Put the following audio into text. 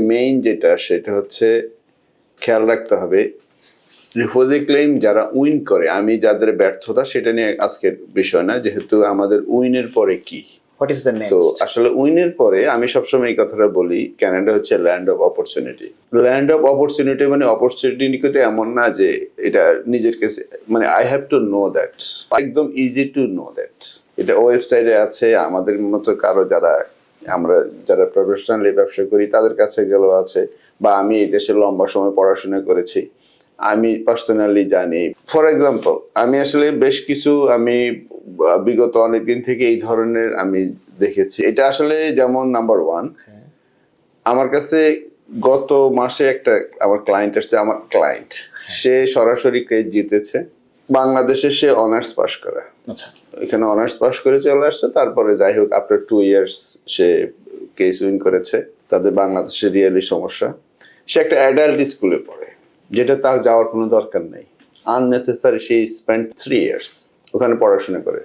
Main যেটা সেটা হচ্ছে খেয়াল রাখতে হবে রিফিউজি ক্লেম যারা উইন করে, আমি যাদের ব্যর্থতা সেটা নিয়ে আজকের বিষয় না, যেহেতু আমাদের উইনের পরে কি, হোয়াট ইজ দ্য তো নেক্সট? আসলে উইনের পরে আমি সবসময় এই কথাটা বলি, কানাডা হচ্ছে land of opportunity. Land of opportunity মানে অপরচুনিটি কিন্তু এমন না যে এটা নিজের কাছে, মানে I have to know that, একদম ইজি টু নো দ্যাট। এটা ওয়েবসাইটে আছে, আমাদের মতো কারো যারা আমরা যারা প্রফেশনালি ব্যবসা করি তাদের কাছে গেলেও আছে, বা আমি এই দেশে লম্বা সময় পড়াশোনা করেছি, আমি পার্সোনালি জানি। ফর এক্সাম্পল, আমি আসলে বেশ কিছু আমি বিগত অনেকদিন থেকে এই ধরনের আমি দেখেছি। এটা আসলে যেমন নাম্বার ওয়ান, আমার কাছে গত মাসে একটা আমার ক্লায়েন্ট আসছে, আমার ক্লায়েন্ট সে সরাসরি কেস জিতেছে, বাংলাদেশে সে অনার্স পাস করা, আচ্ছা, এখানে অনার্স পাস করে চলে আসছে, তারপরে যাই হোক আফটার 2 ইয়ার্স সে কেস উইন করেছে। তাদের বাংলাদেশে রিয়েলি সমস্যা, সে একটা অ্যাডাল্ট স্কুলে পড়ে, যেটা তার যাওয়ার কোনো দরকার নেই, আননেসেসারি। সে স্পেন্ড 3 ইয়ার্স ওখানে পড়াশোনা করে।